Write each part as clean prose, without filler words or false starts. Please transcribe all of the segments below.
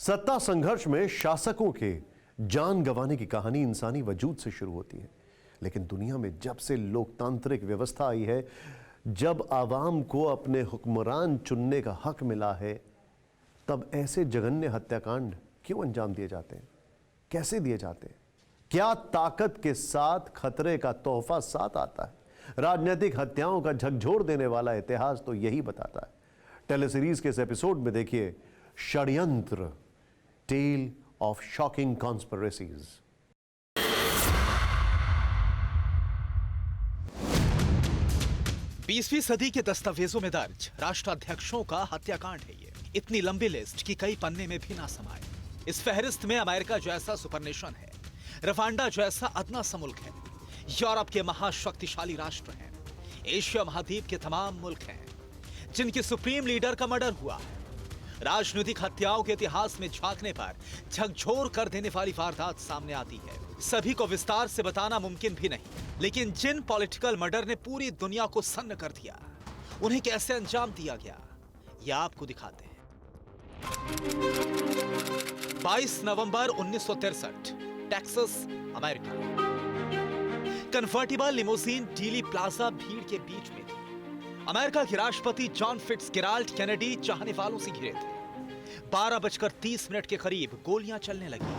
सत्ता संघर्ष में शासकों के जान गंवाने की कहानी इंसानी वजूद से शुरू होती है, लेकिन दुनिया में जब से लोकतांत्रिक व्यवस्था आई है, जब आवाम को अपने हुक्मरान चुनने का हक मिला है, तब ऐसे जघन्य हत्याकांड क्यों अंजाम दिए जाते हैं, कैसे दिए जाते हैं, क्या ताकत के साथ खतरे का तोहफा साथ आता है। राजनीतिक हत्याओं का झकझोर देने वाला इतिहास तो यही बताता है। टेलीसीरीज के इस एपिसोड में देखिए षड्यंत्र, टेल ऑफ शॉकिंग कॉन्स्पिरेसीज। बीसवीं सदी के दस्तावेजों में दर्ज राष्ट्राध्यक्षों का हत्याकांड है ये। इतनी लंबी लिस्ट कि कई पन्ने में भी ना समाये। इस फहरिस्त में अमेरिका जैसा सुपरनेशन है, रवांडा जैसा अदना सा मुल्क है, यूरोप के महाशक्तिशाली राष्ट्र हैं, एशिया महाद्वीप के तमाम मुल्क हैं जिनके सुप्रीम लीडर का मर्डर हुआ है। राजनीतिक हत्याओं के इतिहास में झांकने पर झकझोर कर देने वाली वारदात सामने आती है। सभी को विस्तार से बताना मुमकिन भी नहीं, लेकिन जिन पॉलिटिकल मर्डर ने पूरी दुनिया को सन्न कर दिया, उन्हें कैसे अंजाम दिया गया, यह आपको दिखाते हैं। 22 नवंबर 1963, Texas, America. Convertible limousine Dealey Plaza भीड़ के बीच में थी। अमेरिका के राष्ट्रपति जॉन फिट्जगेराल्ड केनेडी चाहने वालों से घिरे थे। 12:30 के करीब गोलियां चलने लगी।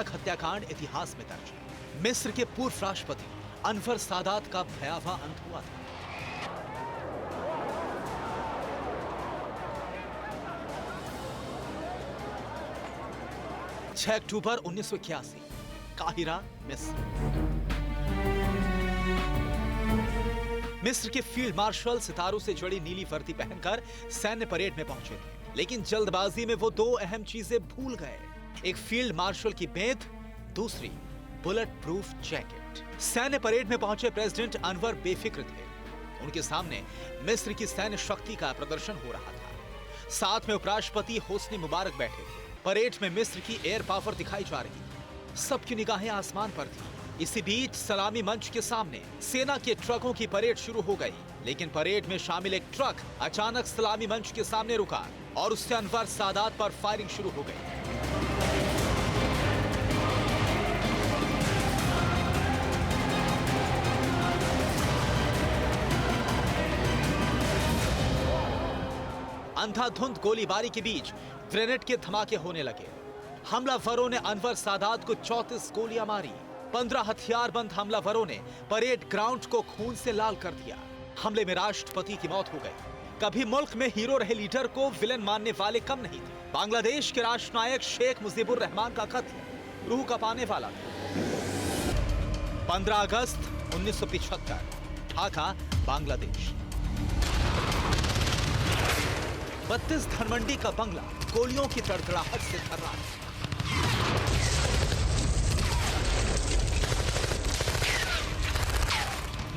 हत्याकांड इतिहास में दर्ज है। मिस्र के पूर्व राष्ट्रपति अनवर सादात का भयावह अंत हुआ था। अक्टूबर 1981, काहिरा, मिस्र। मिस्र के फील्ड मार्शल सितारों से जुड़ी नीली वर्दी पहनकर सैन्य परेड में पहुंचे थे, लेकिन जल्दबाजी में वो दो अहम चीजें भूल गए। एक फील्ड मार्शल की बेंत, दूसरी बुलेट प्रूफ जैकेट। सैन्य परेड में पहुंचे प्रेसिडेंट अनवर बेफिक्र थे। उनके सामने मिस्र की सैन्य शक्ति का प्रदर्शन हो रहा था। साथ में उपराष्ट्रपति होस्नी मुबारक बैठे थे। परेड में मिस्र की एयर पावर दिखाई जा रही। सबकी निगाहें आसमान पर थी। इसी बीच सलामी मंच के सामने सेना के ट्रकों की परेड शुरू हो गई, लेकिन परेड में शामिल एक ट्रक अचानक सलामी मंच के सामने रुका और उससे अनवर सादात पर फायरिंग शुरू हो गई। अंधाधुंध गोलीबारी के बीच ग्रेनेड के धमाके होने लगे। हमलावरों ने अनवर सादात को 34 गोलियां मारी। 15 हथियारबंद हमलावरों ने परेड ग्राउंड को खून से लाल कर दिया। हमले में राष्ट्रपति की मौत हो गई। कभी मुल्क में हीरो रहे लीडर को विलेन मानने वाले कम नहीं थे। बांग्लादेश के राष्ट्रनायक शेख मुजीबुर रहमान का कत्ल रूह कांपने वाला था। 15 अगस्त 1975, ढाका, बांग्लादेश। 32 धनमंडी का बंगला गोलियों की तड़तड़ाहट से थर रहा है।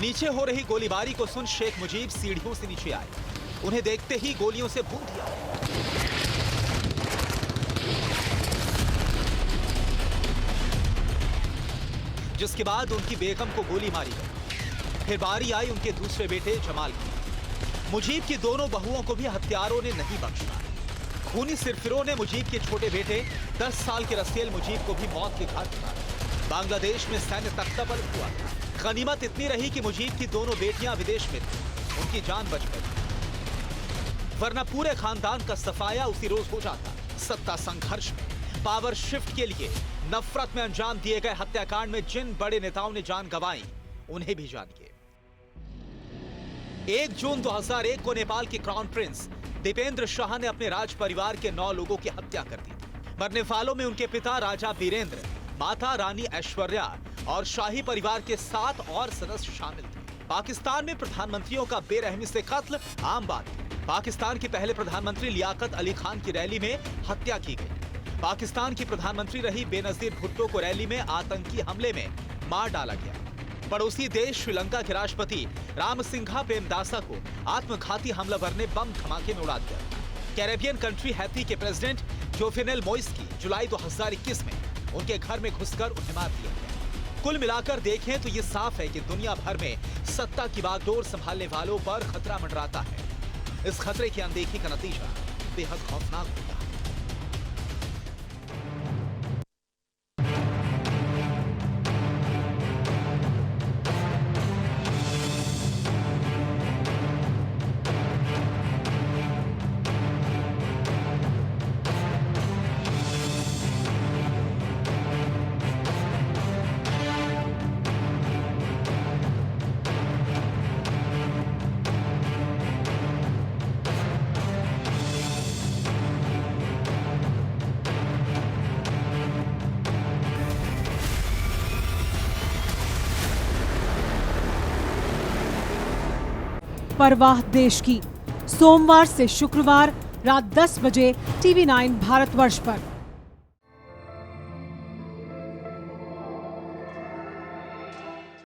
नीचे हो रही गोलीबारी को सुन शेख मुजीब सीढ़ियों से नीचे आए। उन्हें देखते ही गोलियों से भून दिया। जिसके बाद उनकी बेगम को गोली मारी गई। फिर बारी आई उनके दूसरे बेटे जमाल की। मुजीब की दोनों बहुओं को भी हत्यारों ने नहीं बख्शा। खूनी सिरफिरों ने मुजीब के छोटे बेटे 10 साल के रसेल मुजीब को भी मौत के घाट उतारा। बांग्लादेश में सैन्य तख्तापलट हुआ। गनीमत इतनी रही कि मुजीब की दोनों बेटियां विदेश में थीं। उनकी जान बच गई, वरना पूरे खानदान का सफाया उसी रोज हो जाता। सत्ता संघर्ष में पावर शिफ्ट के लिए नफरत में अंजाम दिए गए हत्याकांड में जिन बड़े नेताओं ने जान गंवाई, उन्हें भी जानिए। 1 जून 2001 को नेपाल के क्राउन प्रिंस दीपेंद्र शाह ने अपने राज परिवार के 9 लोगों की हत्या कर दी। मरने वालों में उनके पिता राजा वीरेंद्र, माता रानी ऐश्वर्या और शाही परिवार के 7 और सदस्य शामिल थे। पाकिस्तान में प्रधानमंत्रियों का बेरहमी से कत्ल आम बात है। पाकिस्तान के पहले प्रधानमंत्री लियाकत अली खान की रैली में हत्या की गई। पाकिस्तान की प्रधानमंत्री रही बेनजीर भुट्टो को रैली में आतंकी हमले में मार डाला गया। पड़ोसी देश श्रीलंका के राष्ट्रपति रामसिंघा प्रेमदासा को आत्मघाती हमलावर ने बम धमाके में उड़ा दिया। कैरेबियन कंट्री हैती के प्रेसिडेंट जोवेनेल मोइस की जुलाई 2021 में उनके घर में घुसकर उन्हें मार दिया गया। कुल मिलाकर देखें तो ये साफ है कि दुनिया भर में सत्ता की बागडोर संभालने वालों पर खतरा मंडराता है। इस खतरे की अनदेखी का नतीजा बेहद खौफनाक होता है। परवाह देश की, सोमवार से शुक्रवार रात 10 बजे TV9 भारतवर्ष पर।